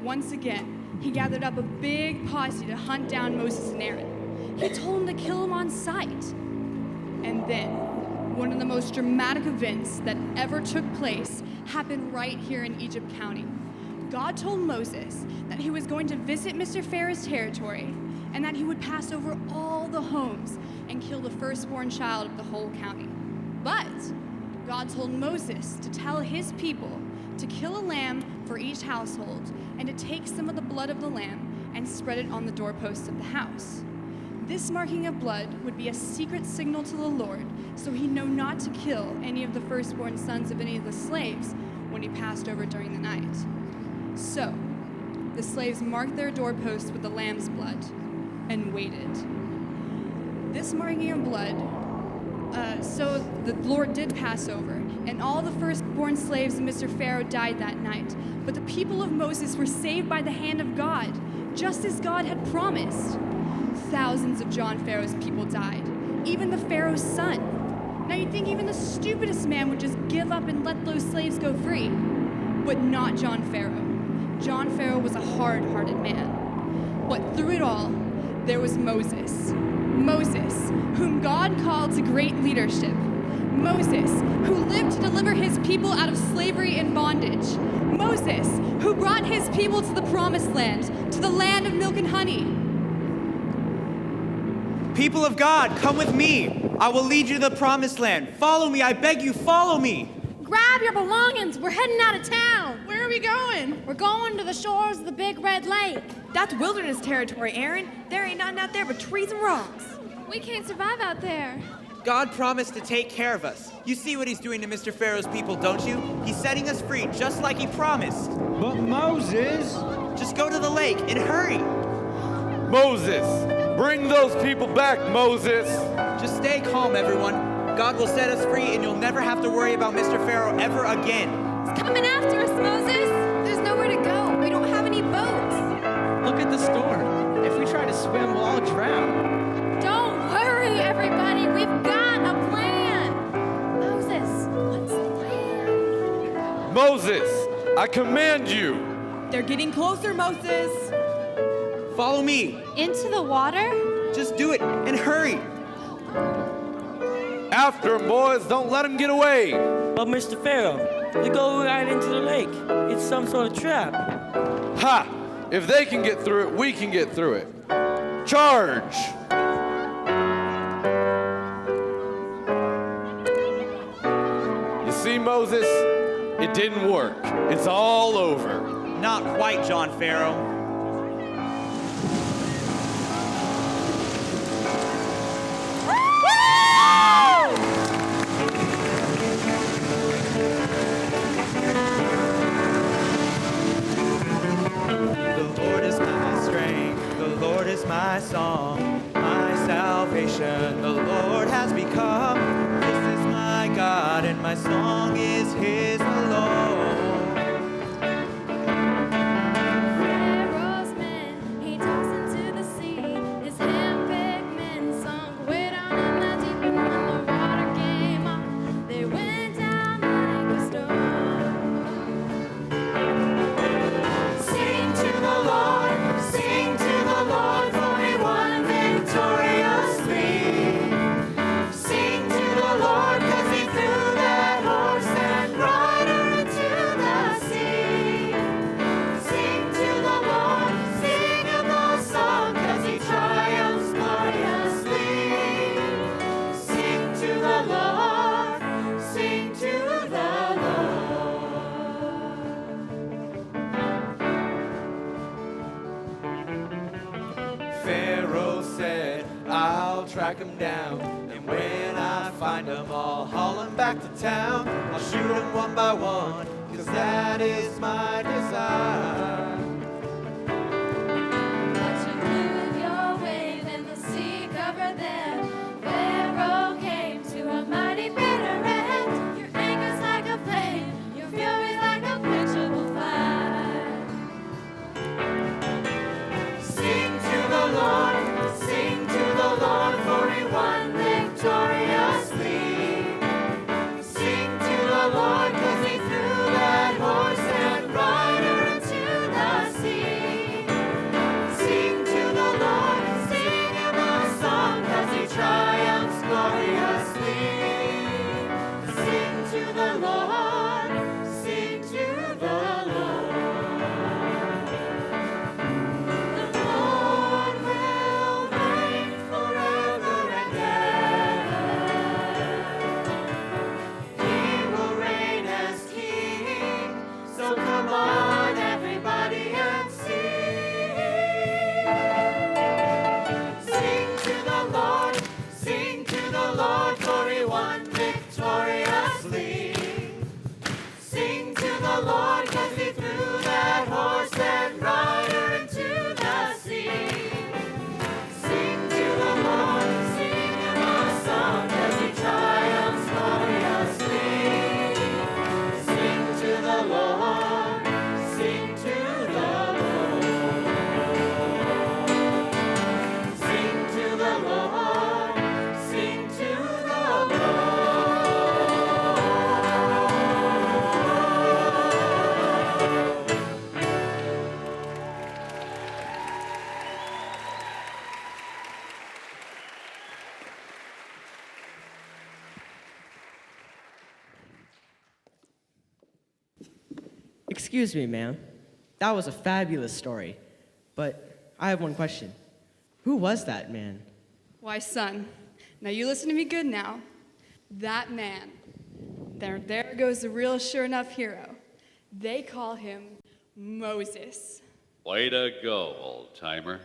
once again, he gathered up a big posse to hunt down Moses and Aaron. He told them to kill them on sight. And then, one of the most dramatic events that ever took place happened right here in Egypt County. God told Moses that he was going to visit Mr. Pharaoh's territory and that he would pass over all the homes and kill the firstborn child of the whole county. But God told Moses to tell his people to kill a lamb for each household and to take some of the blood of the lamb and spread it on the doorposts of the house. This marking of blood would be a secret signal to the Lord, so he knew not to kill any of the firstborn sons of any of the slaves when he passed over during the night. So, the slaves marked their doorposts with the lamb's blood and waited. This marking of blood, so the Lord did pass over, and all the firstborn slaves of Mr. Pharaoh died that night. But the people of Moses were saved by the hand of God, just as God had promised. Thousands of John Pharaoh's people died, even the Pharaoh's son. Now you'd think even the stupidest man would just give up and let those slaves go free. But not John Pharaoh. John Pharaoh was a hard-hearted man. But through it all, there was Moses. Moses, whom God called to great leadership. Moses, who lived to deliver his people out of slavery and bondage. Moses, who brought his people to the promised land, to the land of milk and honey. People of God, come with me. I will lead you to the promised land. Follow me, I beg you, follow me. Grab your belongings. We're heading out of town. Where are we going? We're going to the shores of the Big Red Lake. That's wilderness territory, Aaron. There ain't nothing out there but trees and rocks. We can't survive out there. God promised to take care of us. You see what he's doing to Mr. Pharaoh's people, don't you? He's setting us free just like he promised. But Moses... Just go to the lake and hurry. Moses, bring those people back, Moses. Just stay calm, everyone. God will set us free and you'll never have to worry about Mr. Pharaoh ever again. It's coming after us, Moses. There's nowhere to go. We don't have any boats. Look at the storm. If we try to swim, we'll all drown. Don't worry, everybody. We've got a plan. Moses, what's the plan? Moses, I command you. They're getting closer, Moses. Follow me. Into the water? Just do it and hurry. After him, boys. Don't let him get away. But Mr. Pharaoh, they go right into the lake. It's some sort of trap. Ha! If they can get through it, we can get through it. Charge! You see, Moses, it didn't work. It's all over. Not quite, John Pharaoh. My song, my salvation, the Lord has become. This is my God, and my song is his alone. Pharaoh's men, he tossed into the sea. His hand-picked men sunk way down in the deep, and when the water came up, they went down like a stone. Sing to the Lord, sing to the Lord. Track them down, and when I find them all hauling back to town, I'll shoot them one by one, 'cause that is my desire. Watch you move your wave and the sea covered them. Pharaoh came to a mighty bitter end. Your anger's like a flame, your fury's like a quenchable fire. Sing to the Lord, sing to the Lord, for he won victoriously. Sing to the Lord, 'cause he threw that horse and rider into Excuse me, ma'am. That was a fabulous story. But I have one question. Who was that man? Why, son, now you listen to me good now. That man, there goes the real sure enough hero. They call him Moses. Way to go, old timer.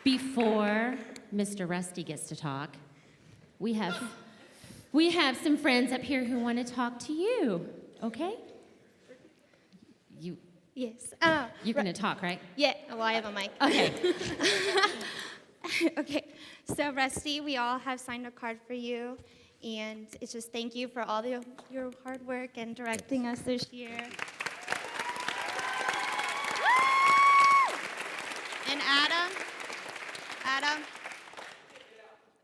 Before Mr. Rusty gets to talk, we have some friends up here who want to talk to you. Okay? Yes. You're going to talk, right? Yeah, well, I have a mic. Okay. Okay, so Rusty, we all have signed a card for you, and it's just thank you for all your hard work and directing us this year. And Adam?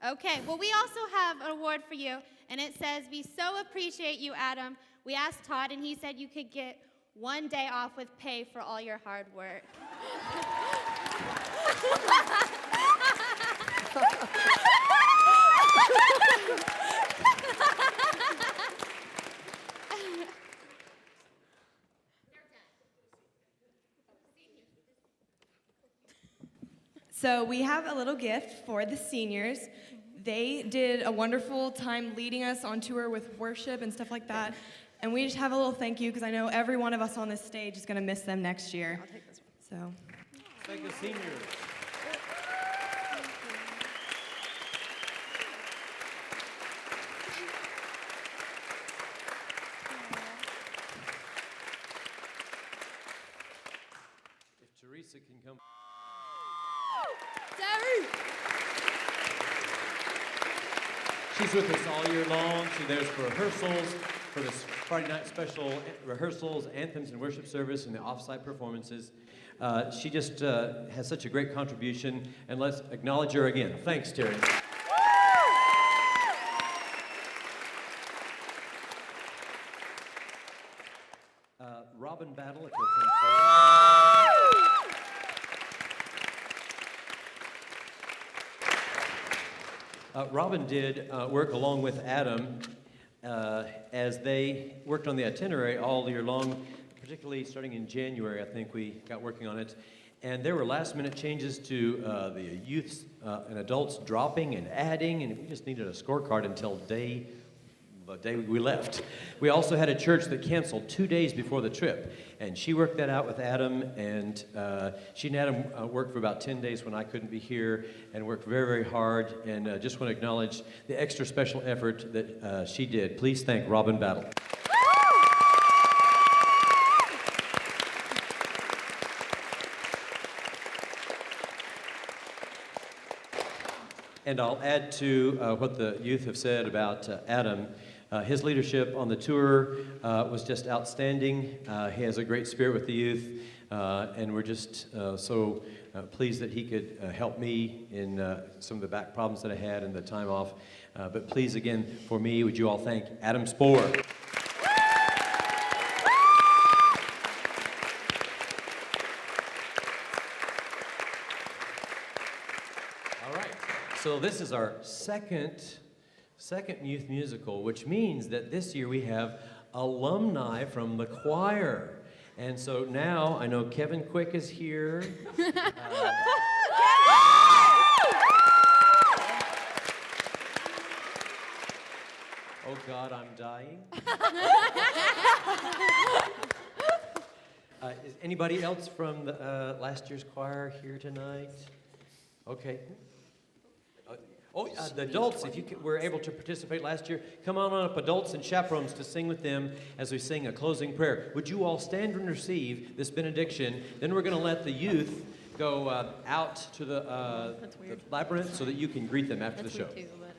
Okay, well, we also have an award for you, and it says, we so appreciate you, Adam. We asked Todd, and he said you could get 1 day off with pay for all your hard work. So we have a little gift for the seniors. They did a wonderful time leading us on tour with worship and stuff like that. And we just have a little thank you because I know every one of us on this stage is going to miss them next year. I'll take this one. So. Thank the seniors. If Teresa can come. She's with us all year long. She's there for rehearsals, for this Friday night special rehearsals, anthems and worship service, and the off-site performances. She just has such a great contribution, and let's acknowledge her again. Thanks, Terry. Robin Battle, if you'll come forward. Robin did work along with Adam as they worked on the itinerary all year long, particularly starting in January, I think we got working on it. And there were last-minute changes to the youths and adults dropping and adding, and we just needed a scorecard until day the day we left. We also had a church that canceled 2 days before the trip, and she worked that out with Adam, and she and Adam worked for about 10 days when I couldn't be here, and worked very, very hard, and just want to acknowledge the extra special effort that she did. Please thank Robin Battle. And I'll add to what the youth have said about Adam. His leadership on the tour was just outstanding. He has a great spirit with the youth, and we're just so pleased that he could help me in some of the back problems that I had and the time off. But please, again, for me, would you all thank Adam Spohr. So this is our second youth musical, which means that this year we have alumni from the choir. And so now I know Kevin Quick is here. Oh God, I'm dying. Is anybody else from the, last year's choir here tonight? Okay. The adults, if you were able to participate last year, come on up, adults and chaperones, to sing with them as we sing a closing prayer. Would you all stand and receive this benediction? Then we're going to let the youth go out to the labyrinth so that you can greet them after the show. Weird too, but